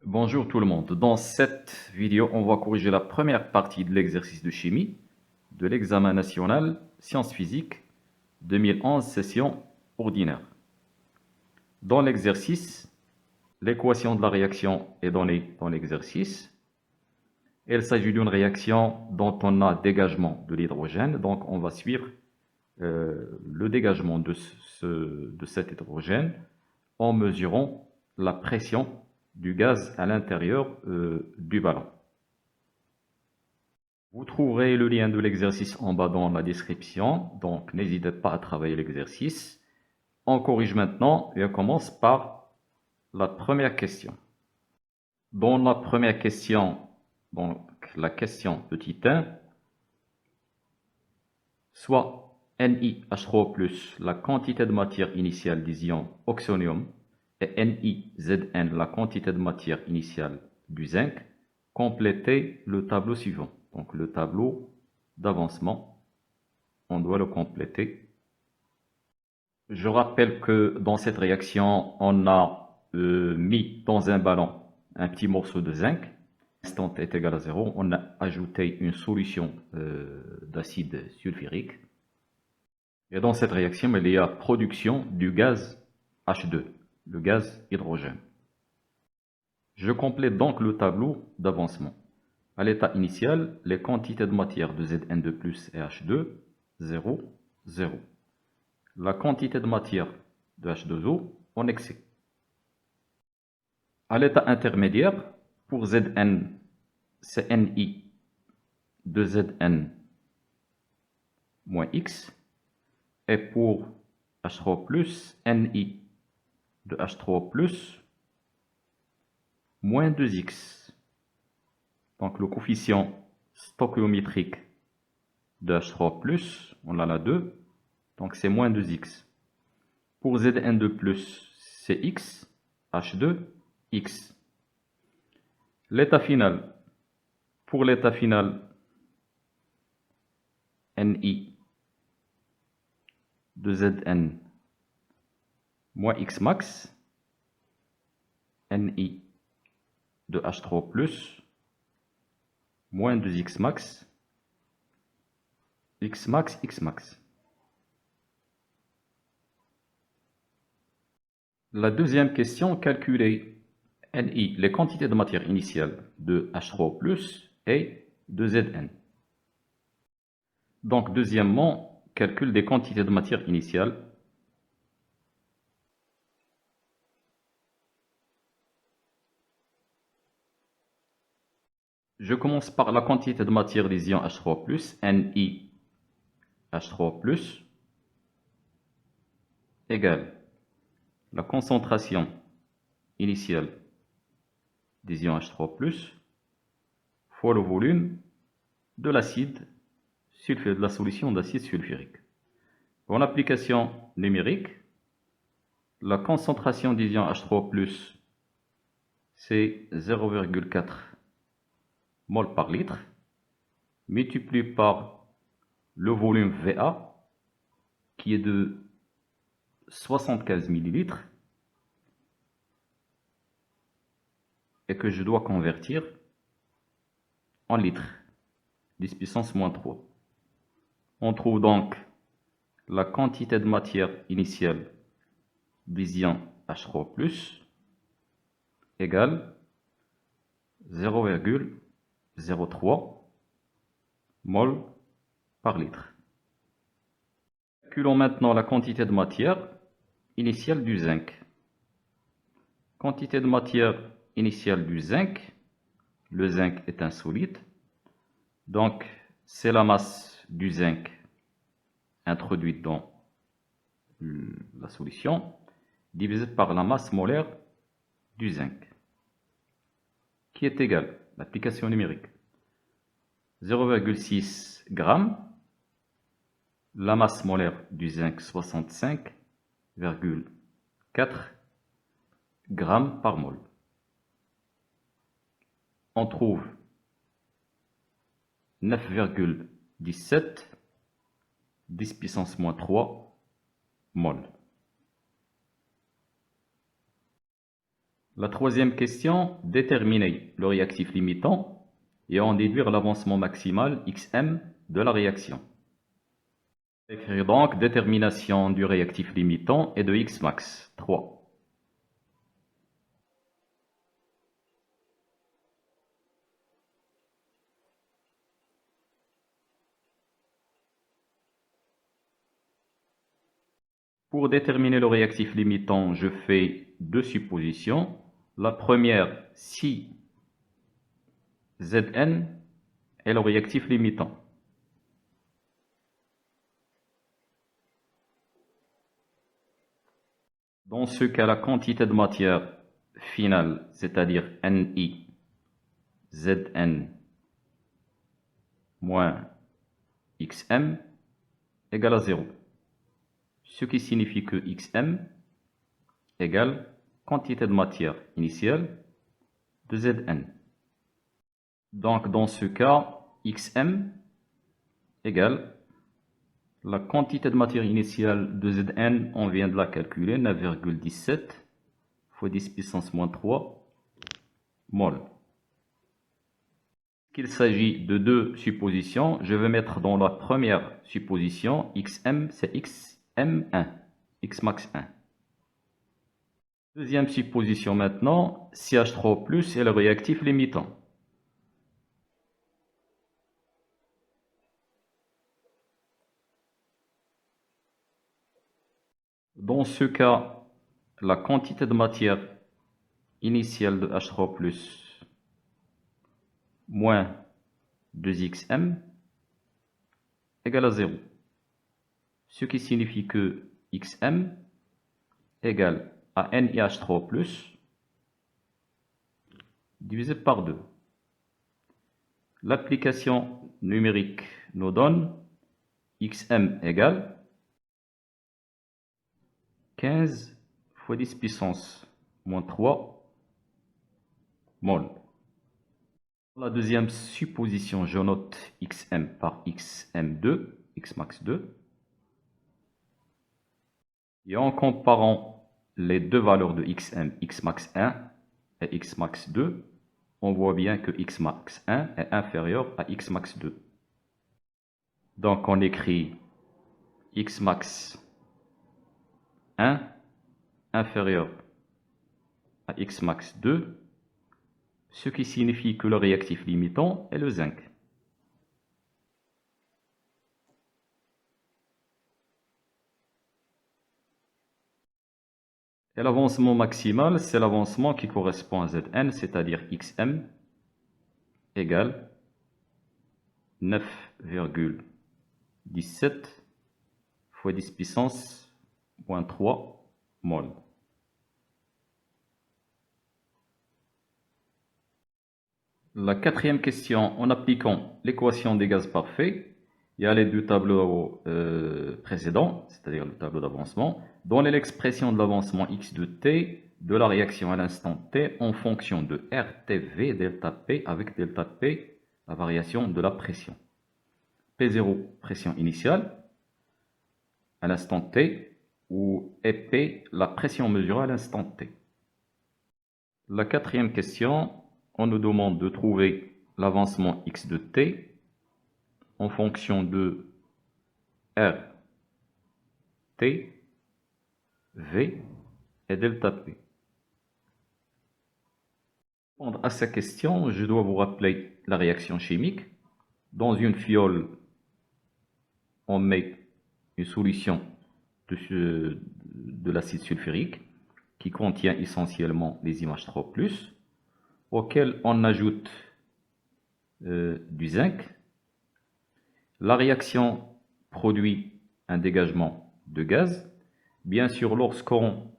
Bonjour tout le monde. Dans cette vidéo, on va corriger la première partie de l'exercice de chimie de l'examen national sciences physiques 2011 session ordinaire. Dans l'exercice, l'équation de la réaction est donnée dans l'exercice. Il s'agit d'une réaction dont on a dégagement de l'hydrogène, donc on va suivre le dégagement de cet hydrogène en mesurant la pression du gaz à l'intérieur du ballon. Vous trouverez le lien de l'exercice en bas dans la description, donc n'hésitez pas à travailler l'exercice. On corrige maintenant et on commence par la première question. Dans la première question, donc la question petit 1, soit NiH3+, la quantité de matière initiale des ions oxonium, et NiZn, la quantité de matière initiale du zinc, complétez le tableau suivant. Donc le tableau d'avancement, on doit le compléter. Je rappelle que dans cette réaction, on a mis dans un ballon un petit morceau de zinc. L'instant est égal à 0. On a ajouté une solution d'acide sulfurique. Et dans cette réaction, il y a production du gaz H2, le gaz hydrogène. Je complète donc le tableau d'avancement. À l'état initial, les quantités de matière de Zn2+, et H2, 0, 0. La quantité de matière de H2O en excès. À l'état intermédiaire, pour Zn, c'est Ni de Zn moins X. Et pour H3+, Ni de H3+, moins 2X. Donc le coefficient stoichiométrique de H3+, on a la 2, donc c'est moins 2X. Pour Zn2+, c'est X, H2, X. L'état final, pour l'état final, Ni de Zn moins X max, Ni de H3+, moins 2X max, X max, X max. La deuxième question, calculer Ni, les quantités de matière initiale de H3+, et de Zn. Donc, deuxièmement, calcul des quantités de matière initiale. Je commence par la quantité de matière des ions H3+, Ni H3+, égale la concentration initiale des ions H3+, fois le volume de l'acide sulfurique, de la solution d'acide sulfurique. En application numérique, la concentration des ions H3+, c'est 0,4 mol par litre, multiplié par le volume VA, qui est de 75 millilitres, et que je dois convertir en litres, 10 puissance moins 3. On trouve donc la quantité de matière initiale des ions H3+, égale 0,03 mol par litre. Calculons maintenant la quantité de matière initiale du zinc. Quantité de matière initiale du zinc. Le zinc est un solide. Donc, c'est la masse du zinc introduite dans la solution divisée par la masse molaire du zinc, qui est égale, l'application numérique, 0,6 g. La masse molaire du zinc, 65,4 g par mol. On trouve 9,17 10 puissance moins 3 mol. La troisième question, déterminer le réactif limitant et en déduire l'avancement maximal xm de la réaction. Écrire donc détermination du réactif limitant et de x max, 3. Pour déterminer le réactif limitant, je fais deux suppositions. La première, si Zn est le réactif limitant. Dans ce cas, la quantité de matière finale, c'est-à-dire Ni, Zn moins Xm égale à 0. Ce qui signifie que Xm égale quantité de matière initiale de Zn. Donc, dans ce cas, Xm égale la quantité de matière initiale de Zn, on vient de la calculer, 9,17 fois 10 puissance moins 3 mol. Qu'il s'agit de deux suppositions, je vais mettre dans la première supposition, Xm c'est Xm1, X max 1. Deuxième supposition maintenant, CH3+ est le réactif limitant. Dans ce cas, la quantité de matière initiale de H3+ moins 2xm égale à 0. Ce qui signifie que xm égale à NiH3+ divisé par 2. L'application numérique nous donne xm égale 15 fois 10 puissance moins 3 mol. La deuxième supposition, je note xm par xm2, x max 2. Et en comparant les deux valeurs de xm, x max 1 et x max 2, on voit bien que x max 1 est inférieur à x max 2. Donc on écrit x max 1 inférieur à x max 2, ce qui signifie que le réactif limitant est le zinc. Et l'avancement maximal, c'est l'avancement qui correspond à Zn, c'est-à-dire xm égale 9,17 fois 10 puissance moins 3 mol. La quatrième question, en appliquant l'équation des gaz parfaits, il y a les deux tableaux précédents, c'est-à-dire le tableau d'avancement. Donnez l'expression de l'avancement x de t de la réaction à l'instant t en fonction de RTV delta P avec delta P, la variation de la pression. P0, pression initiale à l'instant t, ou EP, la pression mesurée à l'instant t. La quatrième question, on nous demande de trouver l'avancement x de t en fonction de R, T, V et delta P. Pour répondre à cette question, je dois vous rappeler la réaction chimique. Dans une fiole, on met une solution de l'acide sulfurique qui contient essentiellement les IMH3+, auquel on ajoute du zinc. La réaction produit un dégagement de gaz. Bien sûr, lorsqu'on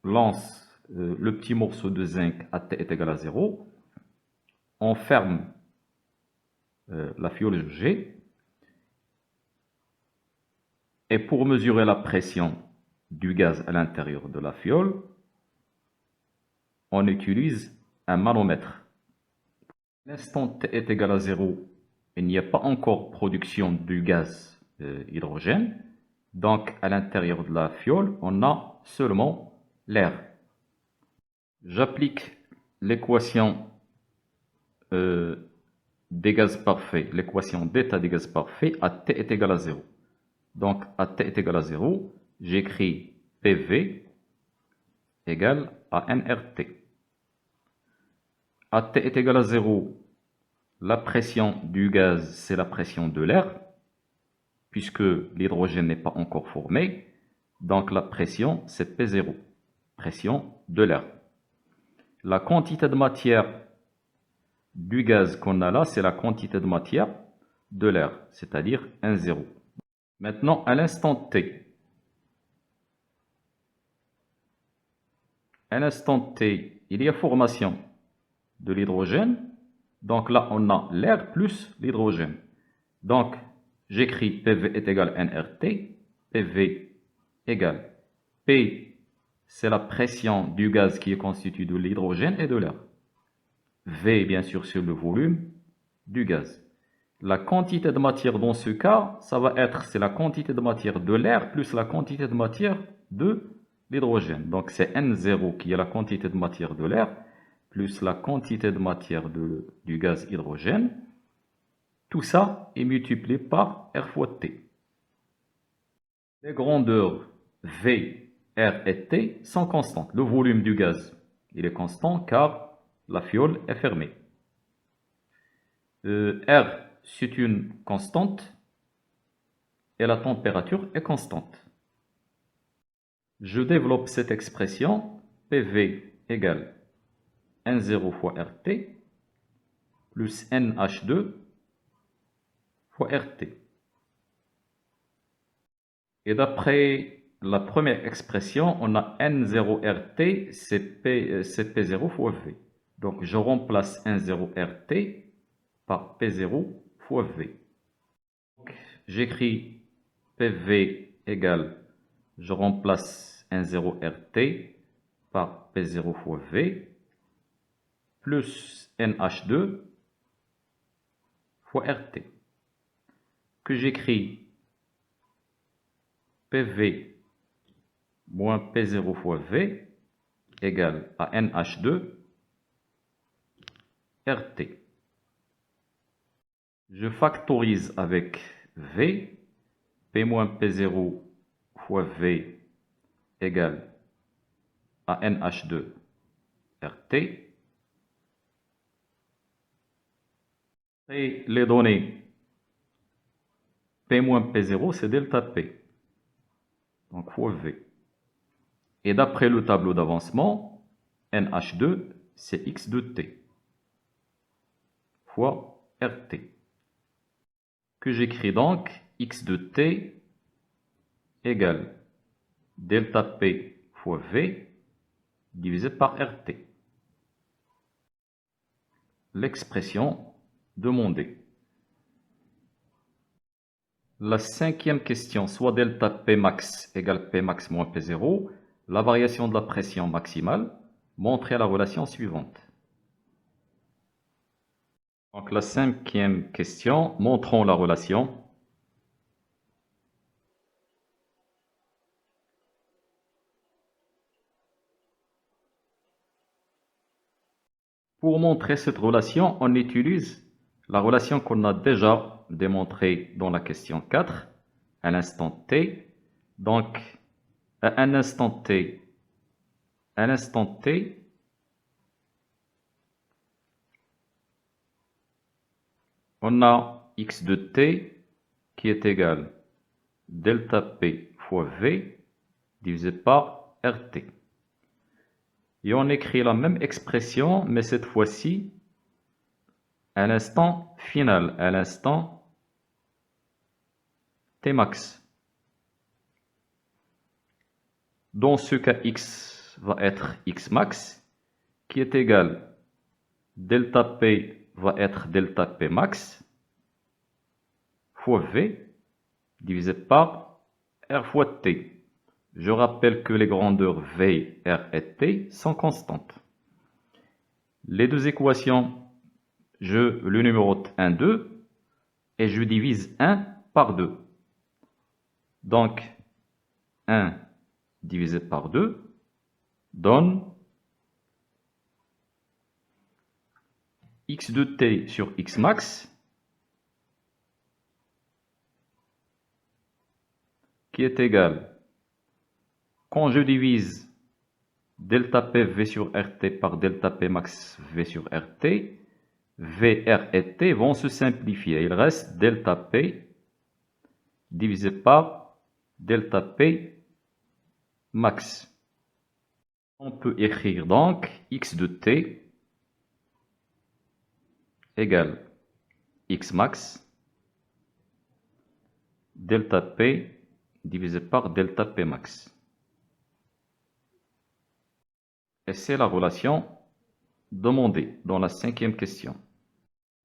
lance le petit morceau de zinc à T est égal à 0, on ferme la fiole G. Et pour mesurer la pression du gaz à l'intérieur de la fiole, on utilise un manomètre. L'instant T est égal à 0, il n'y a pas encore production du gaz hydrogène. Donc, à l'intérieur de la fiole, on a seulement l'air. J'applique l'équation des gaz parfaits, l'équation d'état des gaz parfaits à T est égal à 0. Donc, à T est égal à 0, j'écris PV égale à nRT. À T est égal à 0, la pression du gaz, c'est la pression de l'air, puisque l'hydrogène n'est pas encore formé. Donc, la pression, c'est P0, pression de l'air. La quantité de matière du gaz qu'on a là, c'est la quantité de matière de l'air, c'est-à-dire 1,0. Maintenant, à l'instant T, il y a formation de l'hydrogène. Donc là, on a l'air plus l'hydrogène. Donc, j'écris PV est égal à nRT. PV égale P, c'est la pression du gaz qui est constitué de l'hydrogène et de l'air. V, bien sûr, c'est le volume du gaz. La quantité de matière dans ce cas, ça va être, c'est la quantité de matière de l'air plus la quantité de matière de l'hydrogène. Donc c'est N0 qui est la quantité de matière de l'air plus la quantité de matière du gaz hydrogène. Tout ça est multiplié par R fois T. Les grandeurs V, R et T sont constantes. Le volume du gaz, il est constant car la fiole est fermée. R, c'est une constante et la température est constante. Je développe cette expression PV égale N0 fois RT plus NH2 fois RT. Et d'après la première expression, on a N0RT, c'est P0 fois V. Donc je remplace N0RT par P0 fois V. J'écris PV égale, je remplace N0RT par P0 fois V plus NH2 fois RT, que j'écris PV moins P0 fois V égale à NH2 RT. Je factorise avec V, P moins P0 fois V égale à NH2 RT. Et les données P moins P0, c'est delta P, donc fois V. Et d'après le tableau d'avancement, NH2, c'est X de T, fois RT, que j'écris donc X de T égale delta P fois V divisé par RT. L'expression demandée. La cinquième question, soit delta P max égale P max moins P0, la variation de la pression maximale, montrez la relation suivante. Donc la cinquième question, montrons la relation. Pour montrer cette relation, on utilise la relation qu'on a déjà démontrée dans la question 4, à l'instant t. Donc, à un instant t, on a x de t qui est égal delta p fois v divisé par rt. Et on écrit la même expression, mais cette fois-ci à l'instant final, à l'instant t max. Dans ce cas, x va être x max, qui est égal delta p va être delta p max fois v divisé par r fois t. Je rappelle que les grandeurs v, r et t sont constantes. Les deux équations, je le numérote 1, 2 et je divise 1 par 2. Donc 1 divisé par 2 donne x de t sur x max qui est égal, quand je divise delta p v sur rt par delta p max v sur rt, v, r et t vont se simplifier. Il reste delta p divisé par delta p max. On peut écrire donc x de t égale x max delta p divisé par delta p max. Et c'est la relation demandée dans la 5e question.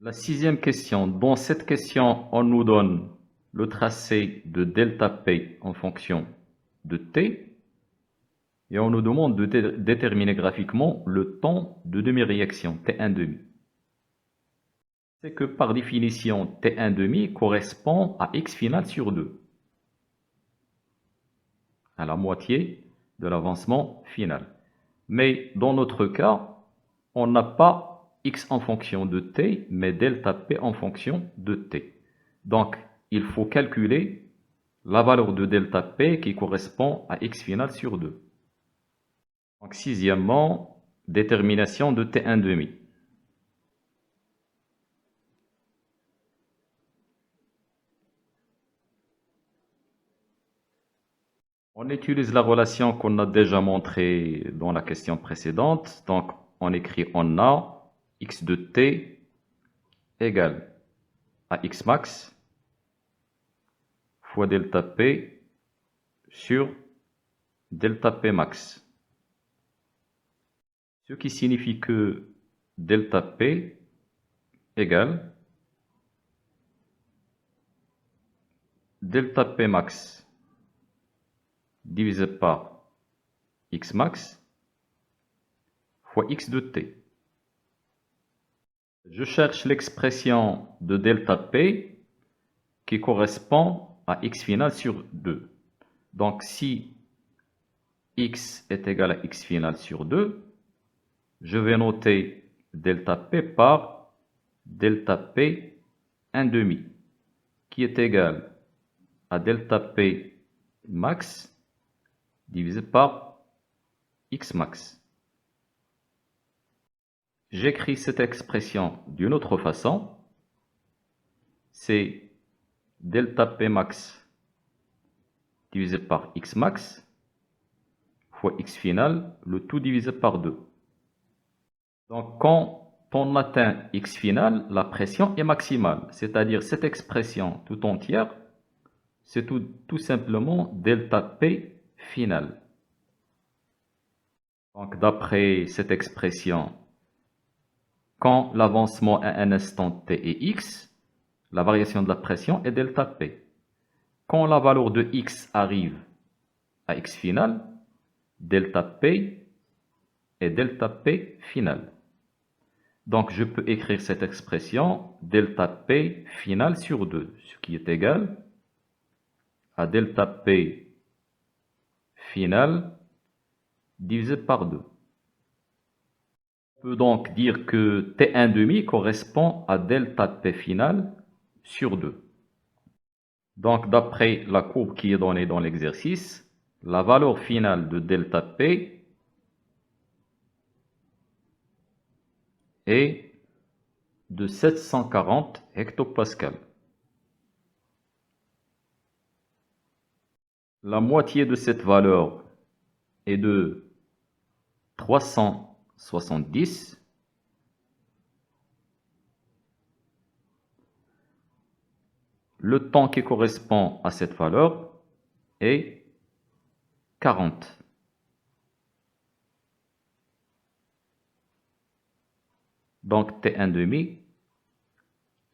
La 6e question. Dans cette question, on nous donne le tracé de delta p en fonction de t et on nous demande de déterminer graphiquement le temps de demi-réaction, t1 demi. C'est que par définition, t1 demi correspond à x final sur 2, à la moitié de l'avancement final. Mais dans notre cas, on n'a pas x en fonction de t, mais delta p en fonction de t. Donc, il faut calculer la valeur de delta p qui correspond à x final sur 2. Donc, sixièmement, détermination de t1 demi. On utilise la relation qu'on a déjà montrée dans la question précédente. Donc, on écrit on a x de t égale à x max fois delta p sur delta p max. Ce qui signifie que delta p égale delta p max divisé par x max fois x de t. Je cherche l'expression de delta p qui correspond à x final sur 2. Donc si x est égal à x final sur 2, je vais noter delta p par delta p 1 demi, qui est égal à delta p max divisé par x max. J'écris cette expression d'une autre façon. C'est delta p max divisé par x max fois x final, le tout divisé par 2. Donc quand on atteint x final, la pression est maximale. C'est-à-dire cette expression tout entière, c'est tout simplement delta p final. Donc d'après cette expression, quand l'avancement à un instant t est x, la variation de la pression est delta p. Quand la valeur de x arrive à x final, delta p est delta p final. Donc je peux écrire cette expression delta p final sur 2, ce qui est égal à delta p final divisé par 2. On peut donc dire que t1 demi correspond à delta p final sur 2. Donc d'après la courbe qui est donnée dans l'exercice, la valeur finale de delta p est de 740 hectopascales. La moitié de cette valeur est de 370. Le temps qui correspond à cette valeur est 40. Donc T1 demi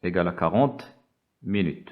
égale à 40 minutes.